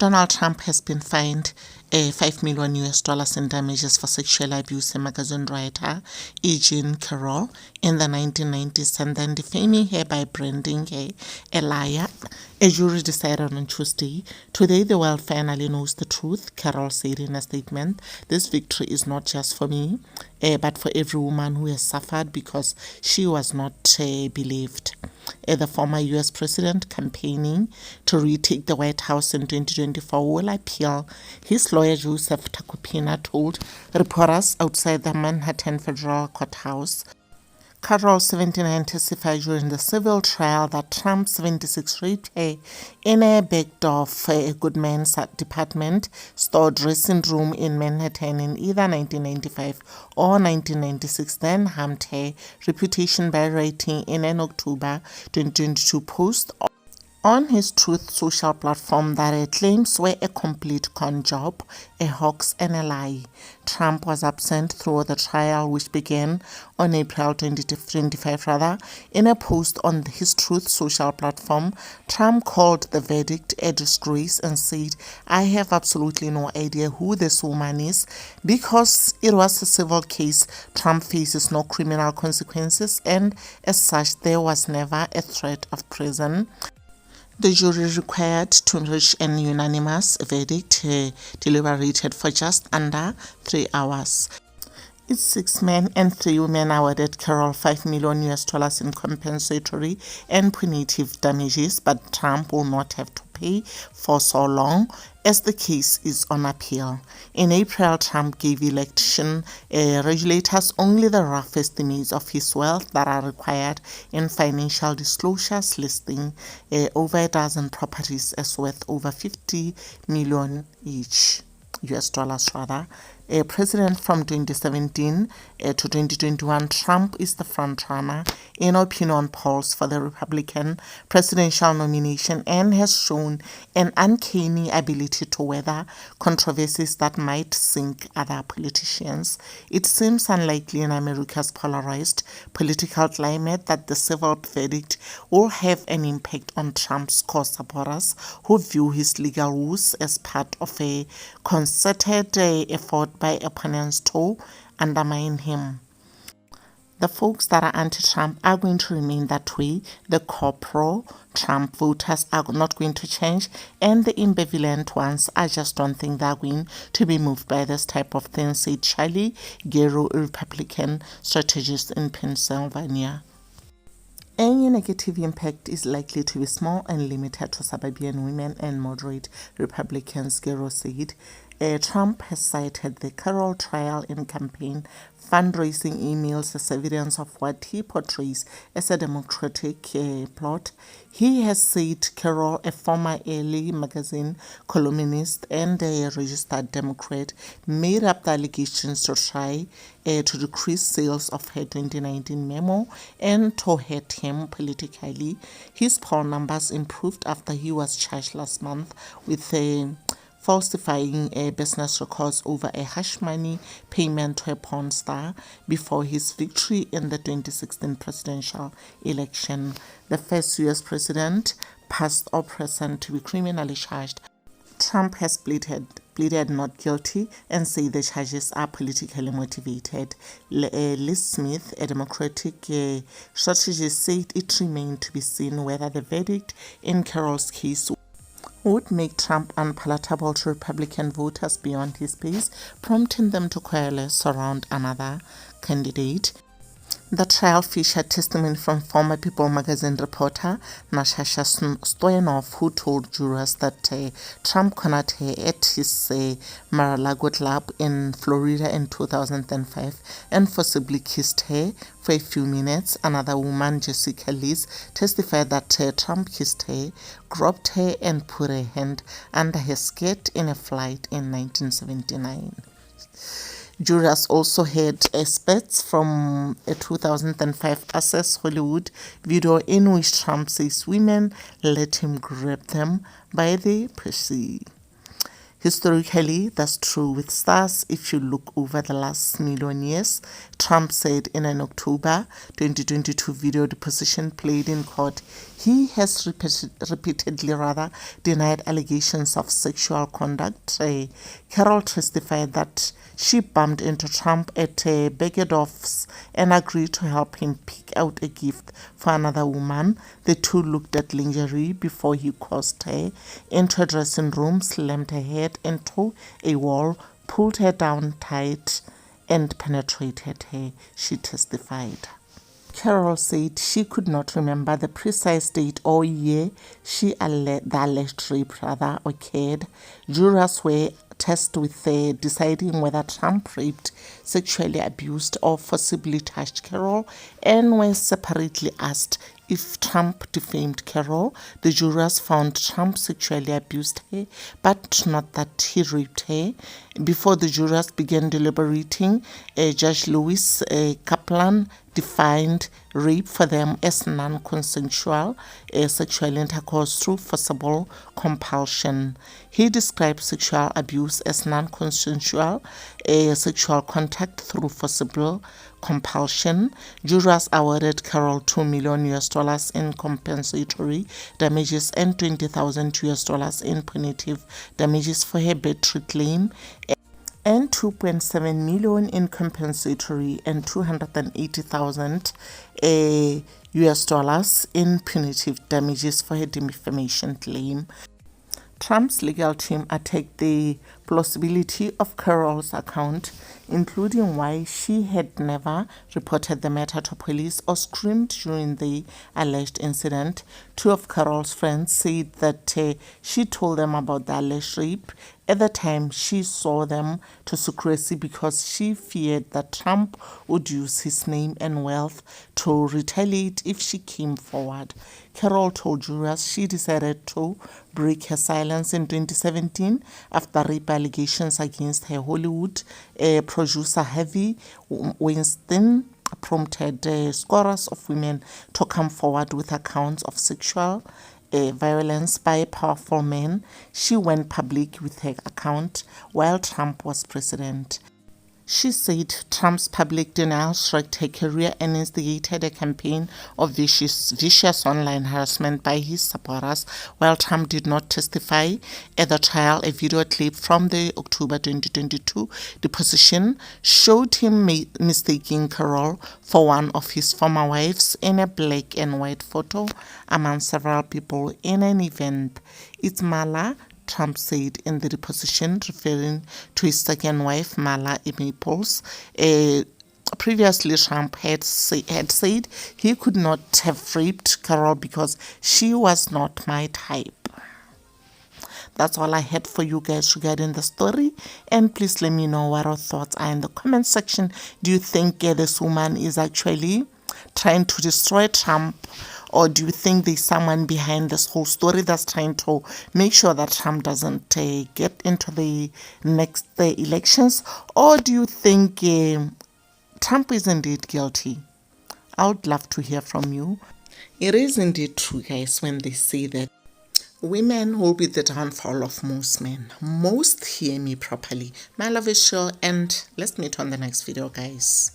Donald Trump has been fined $5 million in damages for sexual abuse, a magazine writer, E. Jean Carroll, in the 1990s, and then defaming her by branding her a liar. A jury decided on Tuesday. Today, the world finally knows the truth, Carroll said in a statement. This victory is not just for me, but for every woman who has suffered because she was not believed. The former U.S. president, campaigning to retake the White House in 2024, will appeal. His lawyer, Joseph Tacopina, told reporters outside the Manhattan Federal Courthouse. Carroll, 79, testified during the civil trial that Trump, 76, raped her in a backdoor of a Goodman's department store dressing room in Manhattan in either 1995 or 1996, then harmed her reputation by writing in an October 2022 post on his Truth Social platform that her claims were a complete con job, a hoax and a lie. Trump was absent through the trial, which began on April 2025. In a post on his Truth Social platform, Trump called the verdict a disgrace and said, "I have absolutely no idea who this woman is. Because it was a civil case, Trump faces no criminal consequences, and as such, there was never a threat of prison." The jury required to reach an unanimous verdict deliberated for just under 3 hours. Its 6 men and 3 women awarded Carroll $5 million in compensatory and punitive damages, but Trump will not have to pay for so long as the case is on appeal. In April, Trump gave election regulators only the rough estimates of his wealth that are required in financial disclosures, listing over a dozen properties as worth over $50 million each. US dollars rather. President from 2017 to 2021, Trump is the frontrunner in opinion polls for the Republican presidential nomination and has shown an uncanny ability to weather controversies that might sink other politicians. It seems unlikely in America's polarized political climate that the civil verdict will have an impact on Trump's core supporters who view his legal woes as part of a concerted effort by opponents to undermine him. The folks that are anti-Trump are going to remain that way. The core pro-Trump voters are not going to change, and the ambivalent ones, I just don't think they're going to be moved by this type of thing, said Charlie Gero, a Republican strategist in Pennsylvania. Any negative impact is likely to be small and limited to suburban women and moderate Republicans, Gero said. Trump has cited the Carroll trial in campaign fundraising emails as evidence of what he portrays as a Democratic plot. He has said Carroll, a former Elle magazine columnist and a registered Democrat, made up the allegations to try to decrease sales of her 2019 memo and to hurt him politically. His poll numbers improved after he was charged last month with falsifying business records over a hush money payment to a porn star before his victory in the 2016 presidential election. The first U.S. president, past or present, to be criminally charged. Trump has pleaded not guilty and said the charges are politically motivated. Liz Smith, a Democratic strategist, said it remained to be seen whether the verdict in Carroll's case would make Trump unpalatable to Republican voters beyond his base, prompting them to coalesce around another candidate. The trial featured testimony from former People magazine reporter Natasha Stoyanov, who told jurors that Trump cornered her at his Mar-a-Lago club in Florida in 2005 and forcibly kissed her for a few minutes. Another woman, Jessica Liz, testified that Trump kissed her, grabbed her, and put her hand under her skirt in a flight in 1979. Jurors also heard excerpts from a 2005 Access Hollywood video in which Trump says women let him grab them by the pussy. Historically, that's true with stars. If you look over the last million years, Trump said in an October 2022 video deposition played in court, he has repeatedly denied allegations of sexual conduct. Carol testified that she bumped into Trump at Bergdorf's and agreed to help him pick out a gift for another woman. The two looked at lingerie before he caused her into a dressing room, slammed her head into a wall, pulled her down tight, and penetrated her, she testified. Carol said she could not remember the precise date or year the alleged rape occurred. Jurors were tasked with deciding whether Trump raped, sexually abused, or forcibly touched Carol, and were separately asked if Trump defamed Carol. The jurors found Trump sexually abused her, but not that he raped her. Before the jurors began deliberating, Judge Louis Kaplan defined rape for them as non-consensual sexual intercourse through forcible compulsion. He described sexual abuse as non-consensual sexual contact through forcible compulsion. Jurors awarded Carol $2 million in compensatory damages and $20,000 in punitive damages for her battery claim, and $2.7 million in compensatory and $280,000 in punitive damages for her defamation claim. Trump's legal team attacked the plausibility of Carol's account, including why she had never reported the matter to police or screamed during the alleged incident. Two of Carol's friends said that she told them about the alleged rape. At the time, she saw them to secrecy because she feared that Trump would use his name and wealth to retaliate if she came forward. Carol told jurors she decided to break her silence in 2017 after rape allegations against her Hollywood producer Harvey Weinstein prompted scores of women to come forward with accounts of sexual violence by powerful men. She went public with her account while Trump was president. She said Trump's public denials wrecked her career and instigated a campaign of vicious online harassment by his supporters. While Trump did not testify at the trial, a video clip from the October 2022 deposition showed him mistaking Carol for one of his former wives in a black and white photo among several people in an event. "It's Marla," Trump said in the deposition, referring to his second wife, Marla Maples. Previously, Trump had said he could not have raped Carol because she was not my type. That's all I had for you guys regarding the story, and please let me know what your thoughts are in the comment section. Do you think this woman is actually trying to destroy Trump, or do you think there's someone behind this whole story that's trying to make sure that Trump doesn't get into the next elections? Or do you think Trump is indeed guilty? I would love to hear from you. It is indeed true, guys, when they say that women will be the downfall of most men. Most hear me properly. My love is sure, and let's meet on the next video, guys.